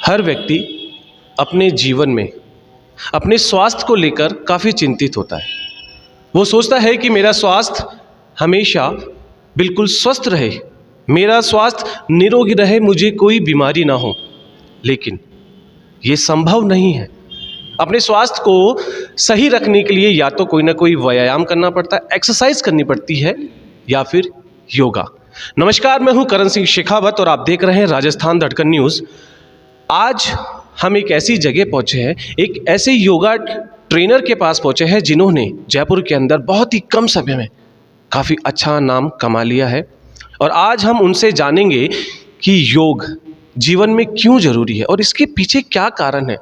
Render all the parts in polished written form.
हर व्यक्ति अपने जीवन में अपने स्वास्थ्य को लेकर काफ़ी चिंतित होता है। वो सोचता है कि मेरा स्वास्थ्य हमेशा बिल्कुल स्वस्थ रहे, मेरा स्वास्थ्य निरोगी रहे, मुझे कोई बीमारी ना हो। लेकिन ये संभव नहीं है। अपने स्वास्थ्य को सही रखने के लिए या तो कोई ना कोई व्यायाम करना पड़ता है, एक्सरसाइज करनी पड़ती है, या फिर योगा। नमस्कार, मैं हूं करण सिंह शेखावत और आप देख रहे हैं राजस्थान धड़कन न्यूज़। आज हम एक ऐसी जगह पहुंचे हैं, एक ऐसे योगा ट्रेनर के पास पहुंचे हैं जिन्होंने जयपुर के अंदर बहुत ही कम समय में काफ़ी अच्छा नाम कमा लिया है। और आज हम उनसे जानेंगे कि योग जीवन में क्यों ज़रूरी है और इसके पीछे क्या कारण है,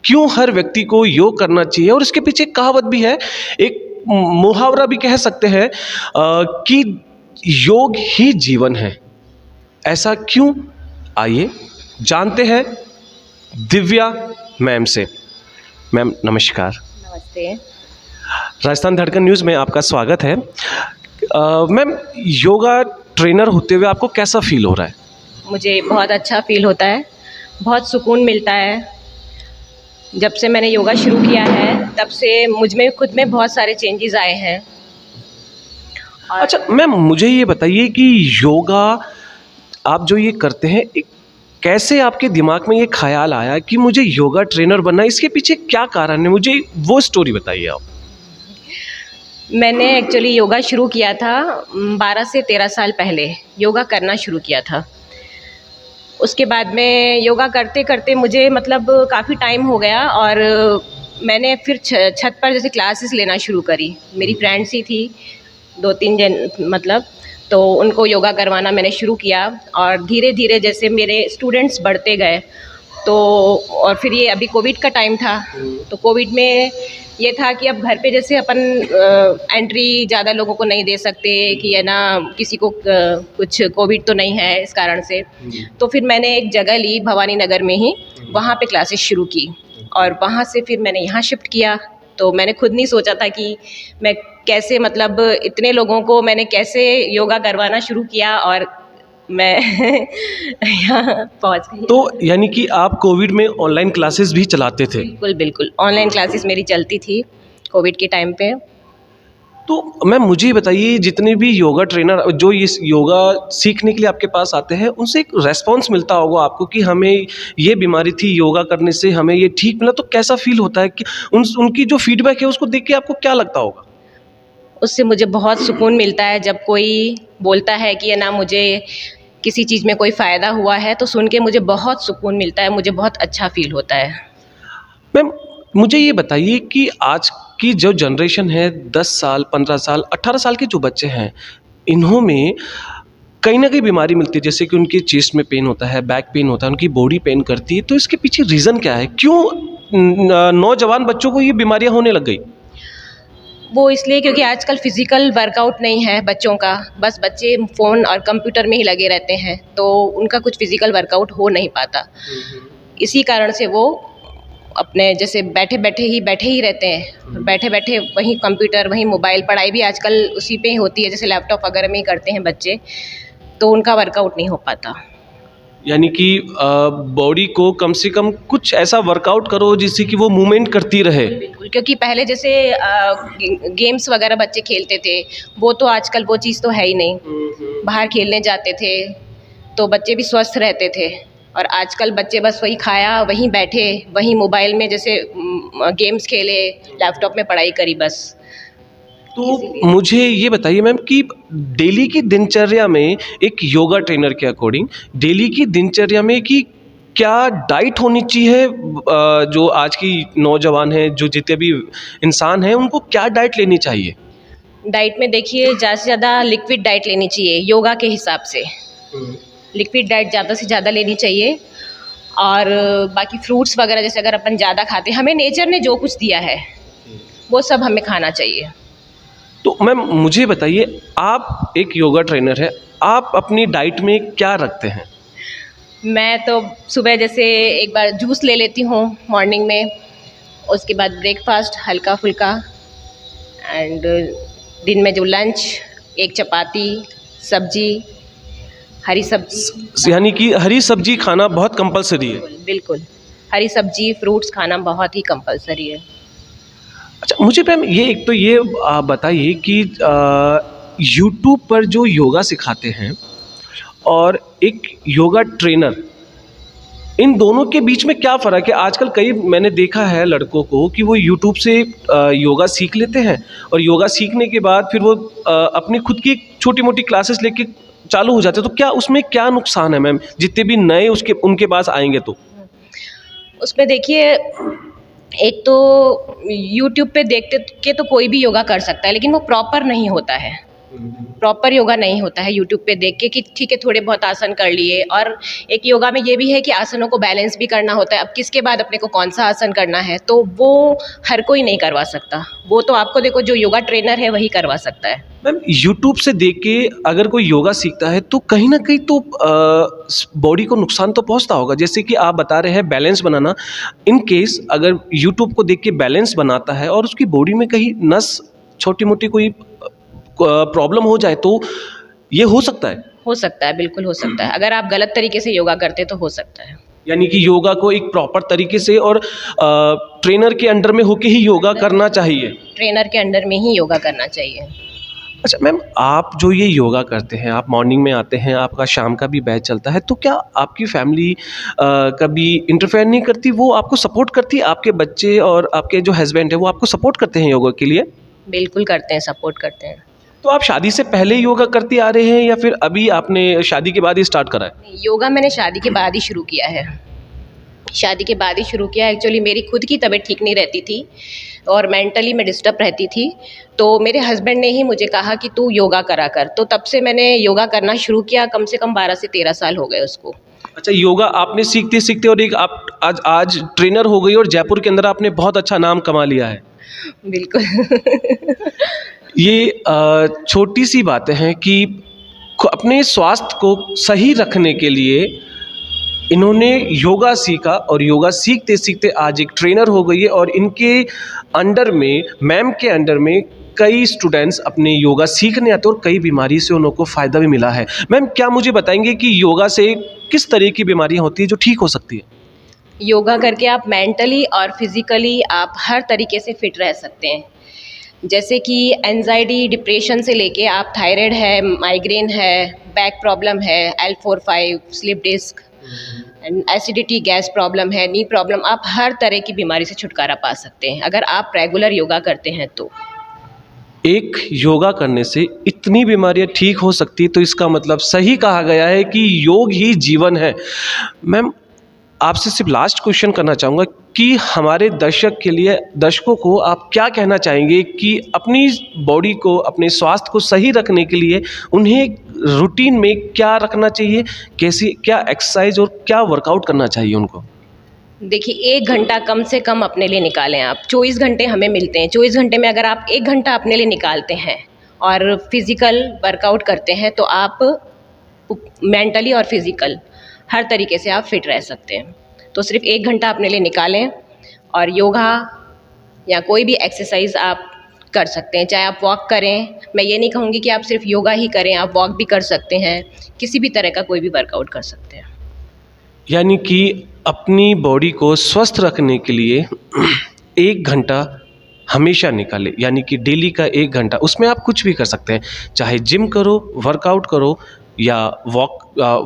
क्यों हर व्यक्ति को योग करना चाहिए। और इसके पीछे कहावत भी है, एक मुहावरा भी कह सकते हैं कि योग ही जीवन है। ऐसा क्यों, आइए जानते हैं दिव्या मैम से। मैम नमस्कार। नमस्ते। राजस्थान धड़कन न्यूज़ में आपका स्वागत है। मैम, योगा ट्रेनर होते हुए आपको कैसा फील हो रहा है? मुझे बहुत अच्छा फील होता है, बहुत सुकून मिलता है। जब से मैंने योगा शुरू किया है तब से मुझ में खुद में बहुत सारे चेंजेस आए हैं। अच्छा मैम, मुझे ये बताइए कि योगा आप जो ये करते हैं, कैसे आपके दिमाग में ये ख्याल आया कि मुझे योगा ट्रेनर बनना है? इसके पीछे क्या कारण है, मुझे वो स्टोरी बताइए आप। मैंने एक्चुअली योगा शुरू किया था 12 से 13 साल पहले योगा करना शुरू किया था। उसके बाद में योगा करते करते मुझे मतलब काफ़ी टाइम हो गया और मैंने फिर छत पर जैसे क्लासेस लेना शुरू करी। मेरी फ्रेंड्स ही थी 2-3 जन, मतलब तो उनको योगा करवाना मैंने शुरू किया और धीरे धीरे जैसे मेरे स्टूडेंट्स बढ़ते गए तो, और फिर ये अभी कोविड का टाइम था, तो कोविड में ये था कि अब घर पे जैसे अपन एंट्री ज़्यादा लोगों को नहीं दे सकते कि है ना, किसी को कुछ कोविड तो नहीं है इस कारण से। तो फिर मैंने एक जगह ली भवानी नगर में ही, वहाँ पे क्लासेस शुरू की और वहाँ से फिर मैंने यहाँ शिफ्ट किया। तो मैंने खुद नहीं सोचा था कि मैं कैसे, मतलब इतने लोगों को मैंने कैसे योगा करवाना शुरू किया और मैं यहाँ पहुँच गई। तो यानी कि आप कोविड में ऑनलाइन क्लासेस भी चलाते थे? बिल्कुल बिल्कुल, ऑनलाइन क्लासेस मेरी चलती थी कोविड के टाइम पे। तो मैम मुझे बताइए, जितने भी योगा ट्रेनर जो इस योगा सीखने के लिए आपके पास आते हैं, उनसे एक रेस्पॉन्स मिलता होगा आपको कि हमें ये बीमारी थी, योगा करने से हमें ये ठीक मिला, तो कैसा फील होता है कि उनकी जो फीडबैक है उसको देख के आपको क्या लगता होगा? उससे मुझे बहुत सुकून मिलता है जब कोई बोलता है कि है ना, मुझे किसी चीज़ में कोई फ़ायदा हुआ है, तो सुन के मुझे बहुत सुकून मिलता है, मुझे बहुत अच्छा फील होता है। मैम मुझे ये बताइए कि आज की जो जनरेशन है, 10 साल, 15 साल, 18 साल के जो बच्चे हैं, इन्हों में कहीं ना कहीं बीमारी मिलती है, जैसे कि उनकी चेस्ट में पेन होता है, बैक पेन होता है, उनकी बॉडी पेन करती है। तो इसके पीछे रीज़न क्या है, क्यों नौजवान बच्चों को ये बीमारियां होने लग गई? वो इसलिए क्योंकि आजकल फिज़िकल वर्कआउट नहीं है बच्चों का, बस बच्चे फ़ोन और कंप्यूटर में ही लगे रहते हैं, तो उनका कुछ फिज़िकल वर्कआउट हो नहीं पाता। इसी कारण से वो अपने जैसे बैठे बैठे ही रहते हैं, बैठे बैठे वहीं कंप्यूटर, वहीं मोबाइल, पढ़ाई भी आजकल उसी पे ही होती है, जैसे लैपटॉप वगैरह में ही करते हैं बच्चे, तो उनका वर्कआउट नहीं हो पाता। यानी कि बॉडी को कम से कम कुछ ऐसा वर्कआउट करो जिससे कि वो मूवमेंट करती रहे। बिल्कुल, क्योंकि पहले जैसे गेम्स वगैरह बच्चे खेलते थे, वो तो आजकल वो चीज़ तो है ही नहीं। बाहर खेलने जाते थे तो बच्चे भी स्वस्थ रहते थे, और आजकल बच्चे बस वही खाया, वहीं बैठे, वहीं मोबाइल में जैसे गेम्स खेले, लैपटॉप में पढ़ाई करी बस। तो मुझे ये बताइए मैम कि डेली की दिनचर्या में, एक योगा ट्रेनर के अकॉर्डिंग डेली की दिनचर्या में कि क्या डाइट होनी चाहिए, जो आज की नौजवान हैं, जो जितने भी इंसान हैं, उनको क्या डाइट लेनी चाहिए? डाइट में देखिए, ज़्यादा से ज़्यादा लिक्विड डाइट लेनी चाहिए योगा के हिसाब से। लिक्विड डाइट ज़्यादा से ज़्यादा लेनी चाहिए, और बाकी फ्रूट्स वगैरह जैसे अगर अपन ज़्यादा खाते हैं, हमें नेचर ने जो कुछ दिया है वो सब हमें खाना चाहिए। तो मैम मुझे बताइए, आप एक योगा ट्रेनर है, आप अपनी डाइट में क्या रखते हैं? मैं तो सुबह जैसे एक बार जूस ले लेती हूँ मॉर्निंग में, उसके बाद ब्रेकफास्ट हल्का फुल्का, एंड दिन में जो लंच, एक चपाती, सब्जी, हरी सब्जी। यानी कि हरी सब्जी खाना बहुत कंपलसरी है। बिल्कुल, हरी सब्जी, फ्रूट्स खाना बहुत ही कंपलसरी है। अच्छा, मुझे मैम ये एक तो ये बताइए कि यूट्यूब पर जो योगा सिखाते हैं और एक योगा ट्रेनर, इन दोनों के बीच में क्या फ़र्क है? आजकल कई मैंने देखा है लड़कों को कि वो यूट्यूब से योगा सीख लेते हैं और योगा सीखने के बाद फिर वो अपनी खुद की छोटी मोटी क्लासेस लेके चालू हो जाते हैं। तो क्या उसमें क्या नुकसान है मैम, जितने भी नए उसके उनके पास आएंगे तो? उसमें देखिए, एक तो यूट्यूब पे देखते के तो कोई भी योगा कर सकता है, लेकिन वो प्रॉपर नहीं होता है। प्रॉपर योगा नहीं होता है यूट्यूब पे देख के कि ठीक है थोड़े बहुत आसन कर लिए। और एक योगा में ये भी है कि आसनों को बैलेंस भी करना होता है। अब किसके बाद अपने को कौन सा आसन करना है, तो वो हर कोई नहीं करवा सकता। वो तो आपको देखो जो योगा ट्रेनर है वही करवा सकता है। मैम यूट्यूब से देख के अगर कोई योगा सीखता है तो कहीं ना कहीं तो बॉडी को नुकसान तो पहुंचता होगा। जैसे कि आप बता रहे हैं बैलेंस बनाना, इन केस अगर यूट्यूब को देख के बैलेंस बनाता है और उसकी बॉडी में कहीं नस छोटी मोटी कोई प्रॉब्लम हो जाए तो ये हो सकता है? हो सकता है, बिल्कुल हो सकता है। अगर आप गलत तरीके से योगा करते तो हो सकता है। यानी कि योगा को एक प्रॉपर तरीके से और ट्रेनर के अंडर में होके ही योगा करना चाहिए। ट्रेनर के अंडर में ही योगा करना चाहिए। अच्छा मैम, आप जो ये योगा करते हैं, आप मॉर्निंग में आते हैं, आपका शाम का भी बैच चलता है, तो क्या आपकी फैमिली कभी इंटरफेयर नहीं करती? वो आपको सपोर्ट करती है? आपके बच्चे और आपके जो हस्बैंड है वो आपको सपोर्ट करते हैं योगा के लिए? बिल्कुल करते हैं, सपोर्ट करते हैं। तो आप शादी से पहले योगा करती आ रहे हैं या फिर अभी आपने शादी के बाद ही स्टार्ट करा है? योगा मैंने शादी के बाद ही शुरू किया है। शादी के बाद ही शुरू किया। एक्चुअली मेरी खुद की तबीयत ठीक नहीं रहती थी और मेंटली मैं डिस्टर्ब रहती थी, तो मेरे हस्बैंड ने ही मुझे कहा कि तू योगा करा कर। तो तब से मैंने योगा करना शुरू किया। कम से कम 12 से 13 साल हो गए उसको। अच्छा, योगा आपने सीखते सीखते और एक आप आज ट्रेनर हो गई और जयपुर के अंदर आपने बहुत अच्छा नाम कमा लिया है। बिल्कुल। ये छोटी सी बातें हैं कि अपने स्वास्थ्य को सही रखने के लिए इन्होंने योगा सीखा और योगा सीखते सीखते आज एक ट्रेनर हो गई है और इनके अंडर में, मैम के अंडर में कई स्टूडेंट्स अपने योगा सीखने आते हैं और कई बीमारी से उनको फ़ायदा भी मिला है। मैम क्या मुझे बताएंगे कि योगा से किस तरह की बीमारियां होती है जो ठीक हो सकती है? योगा करके आप मेंटली और फिजिकली आप हर तरीके से फिट रह सकते हैं। जैसे कि एंजाइटी, डिप्रेशन से लेके आप थायराइड है, माइग्रेन है, बैक प्रॉब्लम है, L4-5, slip disc, acidity, gas problem है, नी प्रॉब्लम, आप हर तरह की बीमारी से छुटकारा पा सकते हैं अगर आप रेगुलर योगा करते हैं तो। एक योगा करने से इतनी बीमारियां ठीक हो सकती है तो इसका मतलब सही कहा गया है कि योग ही जीवन है। मैम आपसे सिर्फ लास्ट क्वेश्चन करना चाहूँगा कि हमारे दर्शकों को आप क्या कहना चाहेंगे कि अपनी बॉडी को, अपने स्वास्थ्य को सही रखने के लिए उन्हें रूटीन में क्या रखना चाहिए, कैसी क्या एक्सरसाइज और क्या वर्कआउट करना चाहिए उनको? देखिए, 1 घंटा कम से कम अपने लिए निकालें आप। 24 घंटे हमें मिलते हैं। 24 घंटे में अगर आप 1 घंटा अपने लिए निकालते हैं और फिज़िकल वर्कआउट करते हैं तो आप मेंटली और फिज़िकल हर तरीके से आप फिट रह सकते हैं। तो सिर्फ 1 घंटा अपने लिए निकालें और योगा या कोई भी एक्सरसाइज आप कर सकते हैं। चाहे आप वॉक करें, मैं ये नहीं कहूँगी कि आप सिर्फ योगा ही करें, आप वॉक भी कर सकते हैं, किसी भी तरह का कोई भी वर्कआउट कर सकते हैं। यानी कि अपनी बॉडी को स्वस्थ रखने के लिए 1 घंटा हमेशा निकालें, यानी कि डेली का 1 घंटा, उसमें आप कुछ भी कर सकते हैं। चाहे जिम करो, वर्कआउट करो या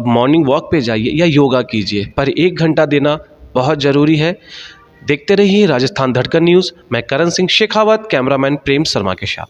मॉर्निंग वॉक पे जाइए या योगा कीजिए, पर 1 घंटा देना बहुत ज़रूरी है। देखते रहिए राजस्थान धड़कन न्यूज़। मैं करण सिंह शेखावत, कैमरामैन प्रेम शर्मा के साथ।